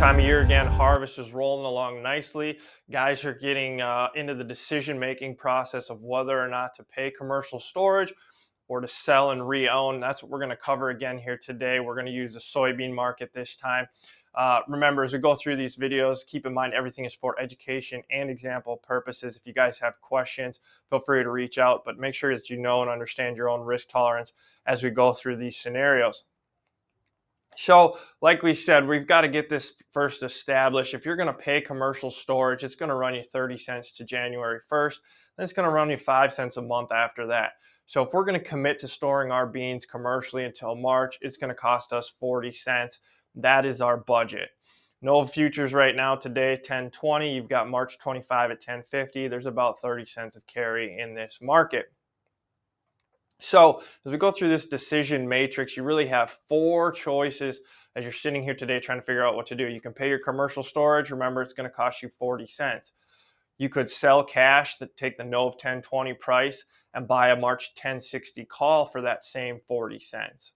time of year again. Harvest is rolling along nicely. Guys are getting into the decision making process of whether or not to pay commercial storage or to sell and re-own. That's what we're going to cover again here today. We're going to use the soybean market this time. Remember, as we go through these videos, keep in mind everything is for education and example purposes. If you guys have questions, feel free to reach out, but make sure that you know and understand your own risk tolerance as we go through these scenarios. So, like we said, we've got to get this first established. If you're going to pay commercial storage, it's going to run you 30 cents to January 1st. Then it's going to run you 5 cents a month after that. So, if we're going to commit to storing our beans commercially until March, it's going to cost us 40 cents. That is our budget. No futures right now today, 10.20. You've got March 25 at 10.50. There's about 30 cents of carry in this market. So as we go through this decision matrix, you really have four choices as you're sitting here today trying to figure out what to do. You can pay your commercial storage. Remember, it's going to cost you 40 cents. You could sell cash to take the NOV 1020 price and buy a March 1060 call for that same 40 cents.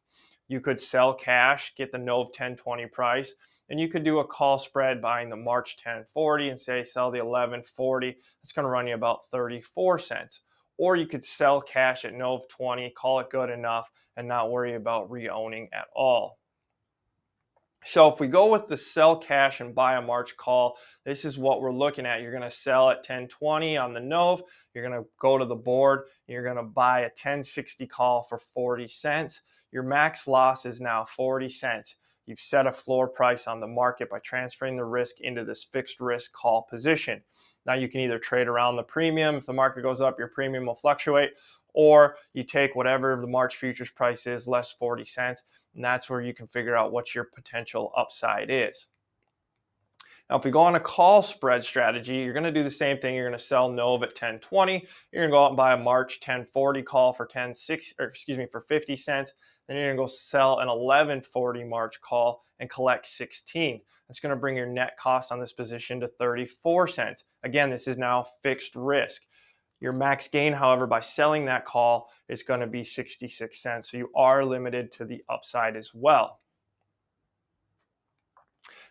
You could sell cash, get the NOV 1020 price, and you could do a call spread buying the March 1040 and say sell the 1140. It's going to run you about 34 cents. Or you could sell cash at NOV 20, call it good enough, and not worry about re-owning at all. So if we go with the sell cash and buy a March call, this is what we're looking at. You're going to sell at 1020 on the NOV. You're going to go to the board. You're going to buy a 1060 call for 40 cents. Your max loss is now 40 cents. You've set a floor price on the market by transferring the risk into this fixed risk call position. Now you can either trade around the premium. If the market goes up, your premium will fluctuate, or you take whatever the March futures price is less 40 cents, and that's where you can figure out what your potential upside is. Now, if we go on a call spread strategy, you're going to do the same thing. You're going to sell NOV at 1020. You're going to go out and buy a March 1040 call for 50 cents. Then you're going to go sell an 1140 March call and collect 16. That's going to bring your net cost on this position to 34 cents. Again, this is now fixed risk. Your max gain, however, by selling that call is going to be 66 cents. So you are limited to the upside as well.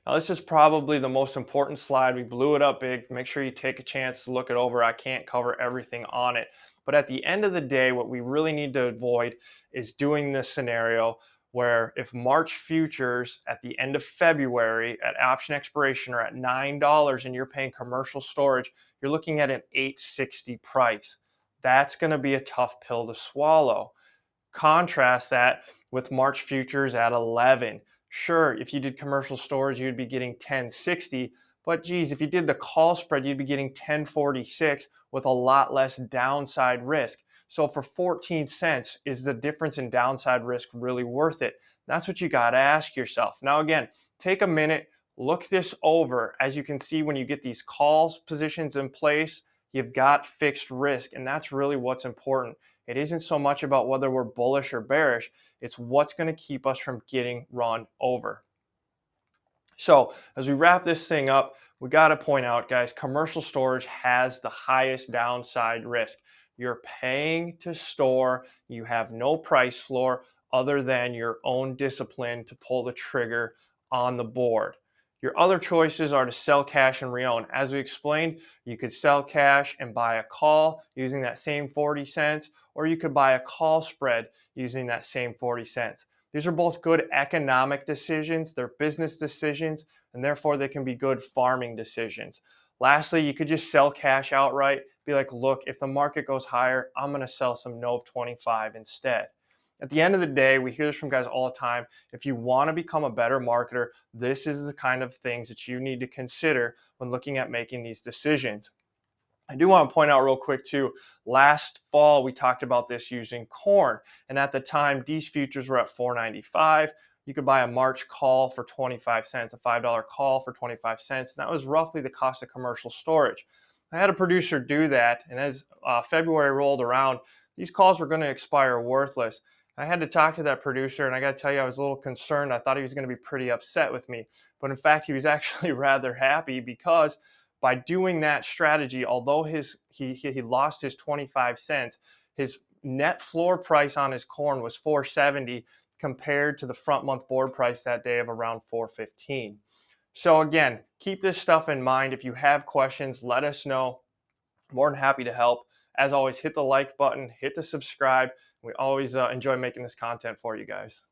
Now, this is probably the most important slide. We blew it up big. Make sure you take a chance to look it over. I can't cover everything on it. But at the end of the day, what we really need to avoid is doing this scenario where if March futures at the end of February at option expiration are at $9 and you're paying commercial storage, you're looking at an $8.60 price. That's going to be a tough pill to swallow. Contrast that with March futures at 11. Sure, if you did commercial storage, you'd be getting 1060, but geez, if you did the call spread, you'd be getting 1046 with a lot less downside risk. So for 14 cents, is the difference in downside risk really worth it? That's what you got to ask yourself. Now, again, take a minute, look this over. As you can see, when you get these calls positions in place, you've got fixed risk, and that's really what's important. It isn't so much about whether we're bullish or bearish. It's what's going to keep us from getting run over. So as we wrap this thing up, we got to point out, guys, commercial storage has the highest downside risk. You're paying to store. You have no price floor other than your own discipline to pull the trigger on the board. Your other choices are to sell cash and re-own. As we explained, you could sell cash and buy a call using that same 40 cents, or you could buy a call spread using that same 40 cents. These are both good economic decisions. They're business decisions, and therefore they can be good farming decisions. Lastly, you could just sell cash outright. Be like, look, if the market goes higher, I'm going to sell some NOV 25 instead. At the end of the day, we hear this from guys all the time. If you want to become a better marketer, this is the kind of things that you need to consider when looking at making these decisions. I do want to point out real quick too, last fall we talked about this using corn, and at the time these futures were at $4.95. You could buy a March call for 25 cents, a $5 call for 25 cents, and that was roughly the cost of commercial storage. I had a producer do that, and as February rolled around, these calls were going to expire worthless. I had to talk to that producer, and I got to tell you, I was a little concerned. I thought he was going to be pretty upset with me, but in fact, he was actually rather happy because by doing that strategy, although he lost his 25 cents, his net floor price on his corn was $4.70 compared to the front month board price that day of around $4.15. So again, keep this stuff in mind. If you have questions, let us know. More than happy to help. As always, hit the like button, hit the subscribe. We always enjoy making this content for you guys.